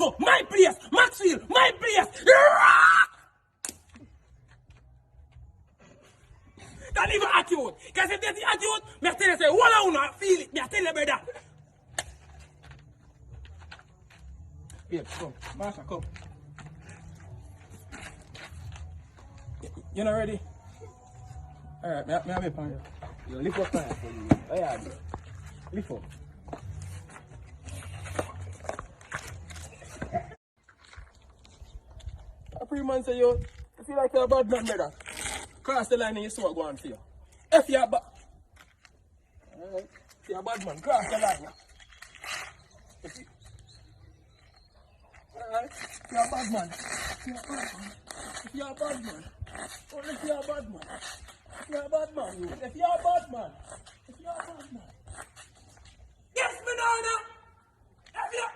No, my place. Maxfield, my place. Don't even attitude. Because if there's the attitude, I tell you, say, what I want to feel it. I tell you, brother. Here, come. Master, come. You not ready? Alright, me have a pan. You lift up time for you. Oh yeah, lift up. A free man say you feel like you're a bad man, brother. Cross the line and you see what go on for you. If you're a bad... Alright, if you're a bad man, cross the line. Alright, if you're a bad man. If you're a bad man. Only if you're a bad man. If you're a bad man, you. If you're a bad man. If you're a bad man. Yes, me now, now. If you're...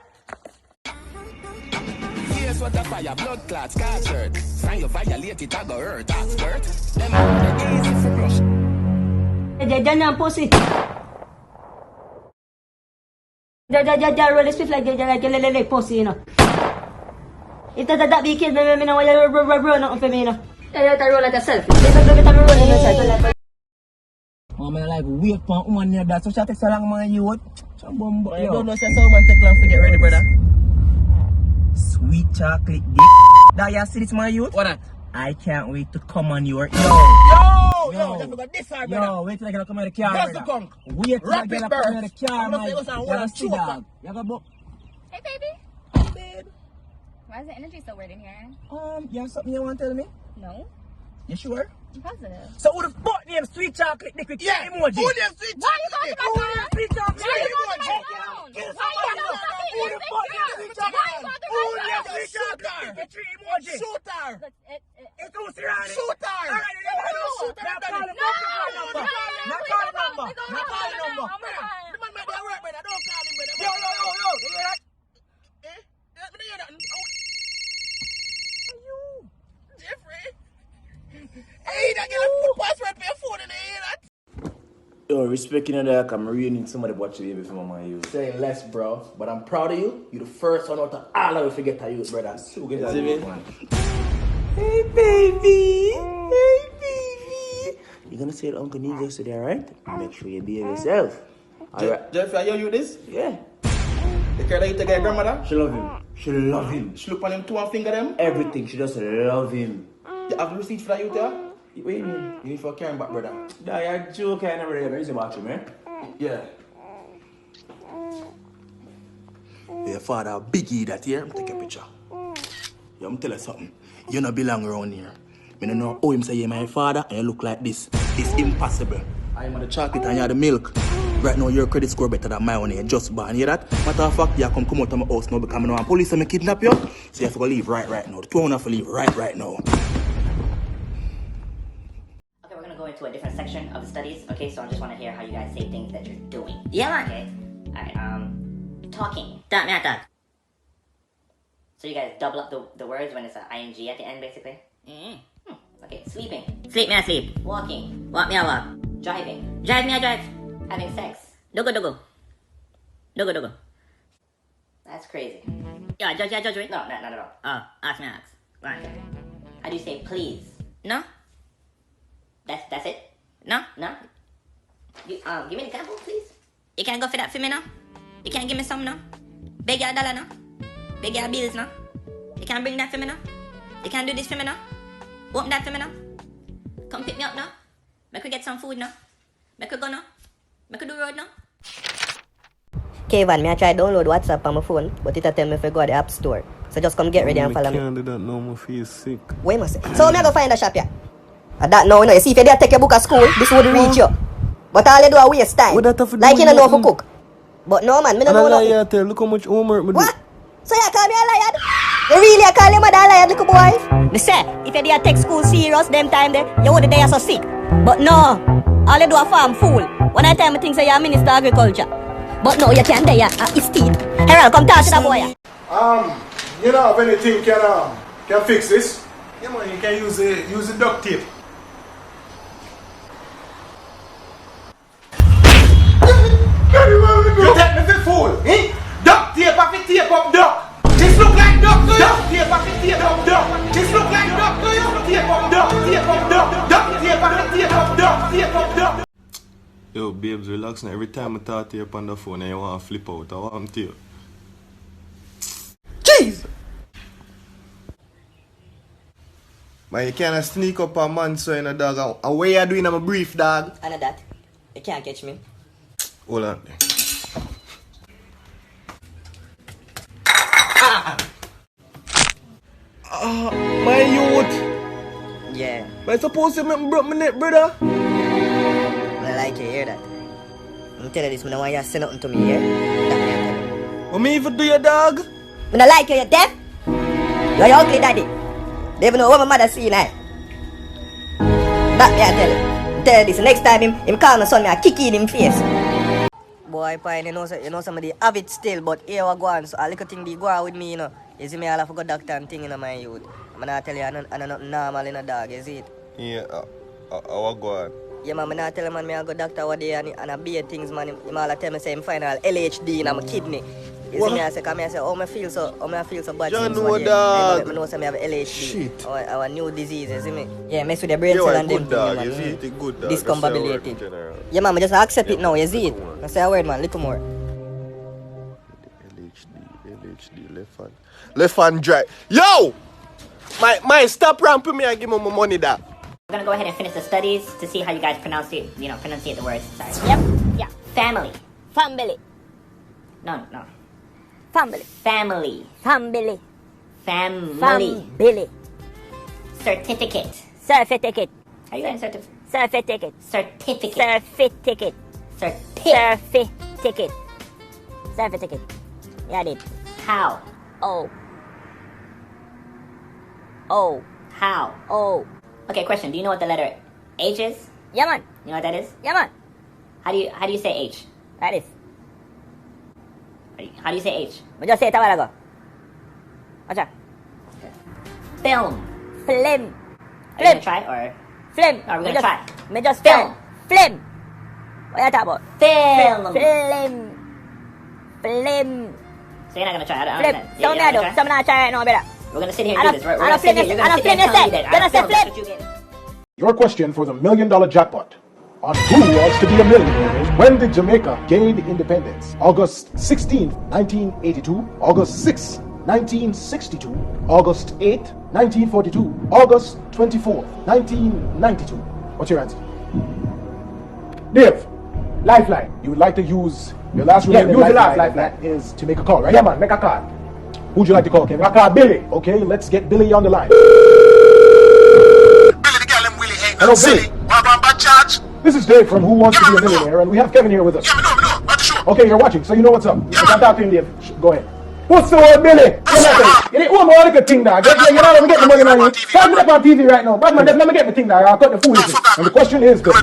Here's what the fire, blood clots, scarred. Sign you violate it, I go hurt, that's hurt. Them are the easy for brush. They done pussy. They really swift like they pussy, you know. If that big kid, me know you run out for me, you know. You roll like yourself. I'm like, wait for one year, that's what I take so long, man, you what? You don't know, say someone take long to get ready, brother. Sweet chocolate dick. That you see this, my youth? What that? I can't wait to come on your... Yo, just look at this side, brother. Yo, wait till I get come out of the car, That's brother. the conk. Wait till I get come out of the car, man. You gotta see, dog. You gotta book. Hey, baby. Hey, babe. Why is the energy so weird in here? You have something you want to tell me? No. You sure? I'm positive. So who the fuck named Sweet Chocolate Dick with emoji? Who named Sweet Why are you going to my phone? Sweet Chocolate Why are you Dick? going to my phone? Who the fuck named Sweet Chocolate? Who named Sweet Chocolate? The three emoji. Shooter! It's who's surrounded. Shooter! Alright, Shooter! now call the number. Now call the number. Now call the number. The man might be at work, brother. Don't call him, brother. Yo. You hear that? Eh? Let me hear that. Jeffrey? Hey, that girl put password for your phone in the ear, that. Yo, respecting you there, I'm really need somebody to watch the baby for my youth. Say less, bro. But I'm proud of you. You're the first one out of all of you forget to use, brother. So get that it? man. Hey, baby. Hey, baby. You're gonna say it Uncle Neil yesterday, alright? Make sure you behave yourself. Alright? Jeffrey, are you this? Yeah. The girl that you take your grandmother? She love him. She love him. She look on him 2 and finger them? Everything. She just love him. You have the receipt for that you there? What do you mean? You need for carrying back, brother. Yeah, you're joking. I never really use the bathroom, eh? Yeah. Your father biggie that here. Take a picture. Yeah, I'm tell you something. You don't belong around here. I don't know how him say you're my father and you look like this. It's impossible. I am the chocolate and you're the milk. Right now your credit score better than my one. You just born. You hear that? Matter of fact, you come out of my house now because I know I'm police and me kidnap you. So you have to go leave right now. The two have to leave right now. Okay, we're gonna go into a different section of the studies. Okay, so I just want to hear how you guys say things that you're doing. Yeah, man. Okay. Alright, talking. Talk me talk. So you guys double up the words when it's an ing at the end, basically? Okay, sleeping. Sleep me I sleep. Walking. Walk me I walk. Driving. Drive me I drive. Having sex. Dogo. That's crazy. Yeah, judge me? No, not at all. Oh, ask me ask. Right. How do you say please? No. That's it? No? You, give me an example, please. You can't go for that for me, no? You can't give me some, no? Beg your dollar, no? Beg your bills, no? You can't bring that for me, no? You can't do this for me, no? Open that for me, no? Come pick me up, no? Make we get some food, no? Make we go, no? Make we do road, no? Kevin, I try download WhatsApp on my phone, but it tell me if I go to the app store. So just come get ready and follow me. I can't do that now, I feel sick. Wait a second. So I'm go find a shop, yeah? That now, you see if you dare take your book at school, this would reach you. But all you do is waste time. Like you don't know how to cook. But no, man, me don't know how to cook. Look how much homework me do. What? So you call me a liar? You really call your mother a liar, little boy? Me say, if you dare take school serious them time there, you would there so sick. But no, all you do is farm fool. When I tell me things say you're Minister of Agriculture. But no, you can't there, it's teeth. Harold, come talk to that boy. You know if anything can fix this? Yeah man, you can use the duct tape. You take me for fool, eh? Duct tape, I fi tape up duck. This look like Dogs, every time I talk to you on the phone and you want to flip out, I want to you. Jeez! Man, you can't sneak up a man so in a dog. And what you doing, I'm a brief dog. I know that. You can't catch me. Hold on. My youth! Yeah. But I supposed to make me broke my neck, brother. I like you hear that. I'm telling you this, I don't want you to say nothing to me, yeah? That me I tell you. What me even do your dog? I don't like you deaf. You're your ugly daddy. They even know what my mother see now. That me I tell you. Tell you this, next time him call my son, me I kick in him face. Boy, fine, you know somebody have it still, but here we go on. So a little thing they go on with me, you know. You see me, I'll have to go doctor and thing in my youth. I'm not tell you, I'm not nothing normal in a dog, you see it? Yeah, I will go on. Yeah, man, I'm not tell you, man, I go doctor one day and I be things, man. Him all tell me say I'm final LHD in my kidney. You see me, I say, come here, I say, oh, I feel so bad. John, since no, one day. dog. I know say I have LHD. Shit. Our new disease, you see me? Yeah, mess with the brain You cell are a and them good dog, thing, you man. see it, a good dog. Discombobulated. Yeah, man, just accept it now, you see it? I say a word, man, little more. LHD, left hand drive. Yo! My stop ramping me and give me my money that. We're gonna go ahead and finish the studies to see how you guys pronunciate the words. Sorry. Yep, yeah. Family. Family. No. Family. Family. Family. Family. Family. Certificate. Certificate. Are you guys certificate? Certificate. Certificate. Certificate. Certificate. Certificate. Yeah, I did. How? Oh. How? Oh. Okay, question. Do you know what the letter H is? Yeah, man. You know what that is? Yeah, man. How do you say H? That is. How do you say H? I just say it a while ago. Watch out. Film. Film. Are you gonna try or? Film. Are we gonna try? Me just Film. Film. What you talking about? Film. Film. So you're not gonna try? Flip. Some I do. Some not try right now, brother. We're gonna sit here and do this. We're I gonna don't sit here. flip. You're I gonna don't sit here and flip. tell me that. You're gonna say film, that's flip. what you get. Your question for the $1 million jackpot on who was to be a millionaire is: when did Jamaica gain independence? August 16th, 1982, August 6th, 1962, August 8th, 1942, August 24th, 1992. What's your answer? Dave, lifeline. You would like to use your last remaining lifeline. That is to make a call, right? Yeah, man, make a call. Who'd you like to call, Kevin? I call Billy. Okay, let's get Billy on the line. Hello, Billy. This is Dave from Who Wants to Be a Millionaire, and we have Kevin here with us. Okay, you're watching, so you know what's up. You can talk to him, Dave. Go ahead. What's the word, Billy? You ain't one more like a thing, dog. You're not even getting the money on you. Start me up on TV right now. Batman, let me get the thing, dog. I'll cut the fool. And the question is, Billy.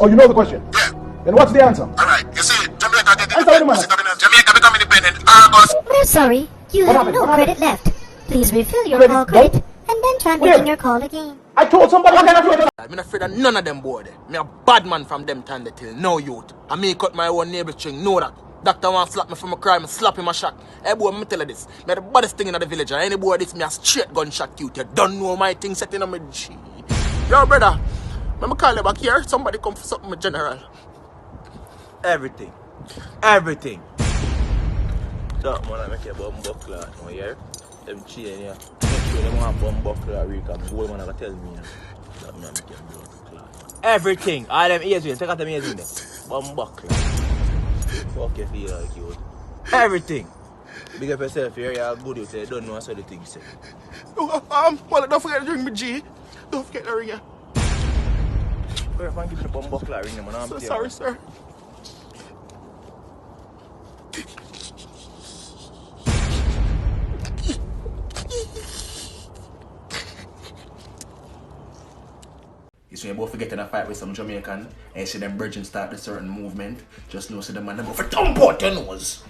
Oh, you know the question? Yeah. Then what's the answer? Alright, you see, Jamaica get independent. Jamaica become independent August. We're sorry, you What have happened? no What credit left. Please refill your Credit call gone? credit and then try Where? making your call again. I told somebody. I'm not afraid of none of them boy there. Me a bad man from them time till no youth. I me cut my own navel string, know that. Doctor want slap me from a crime, slap him a shot. Hey boy, me tell you this. Me the baddest thing in the village. And any boy this me a straight gunshot cute. You don't know my thing setting on me G. Yo brother, me call you back here. Somebody come for something, my general. Everything. That man, I make a bomb buckler now, yeah? Them chain, yeah. Make sure them want bomb buckler, Rick, and boy, man, I can tell me, yeah. That man, make a buckler. Everything. All them ears, take out them ears in there. Bomb buckler. Fuck you feel like you. Everything. Big up yourself here, you're good, you say, you don't know how the things say. Well, don't forget to drink me G. Don't forget the ring, yeah. Where if I give me the bomb buckler ring, man, I'm So sorry, sir. You see, you both get in a fight with some Jamaican, and you see them bridging start a certain movement. Just know, see the man, them go for thump out your nose.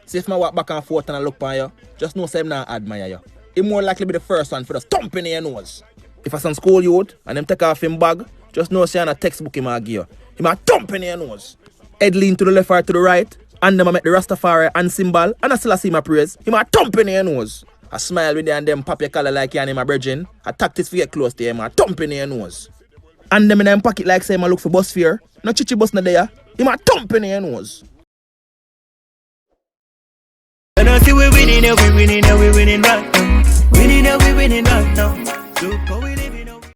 See if I walk back and forth and I look on you, just know say I'm not admire you. He more likely be the first one for the thumping in your nose. If I some school youth and them take off him bag, just know say on a textbook him a give you. He might thump in your nose. Head lean to the left or to the right, and them a make the Rastafari and symbol, and I still see my praise. He might thump in your nose. I smile with you and them pop your collar like you and him a bridging. I tactics for get close to him, I thump in your nose. And them in them pocket like say I look for bus fare. No chichi bus no there. Him a thump in your nose. And I see we winning, we winning right now. Winning, we winning right now. Look how we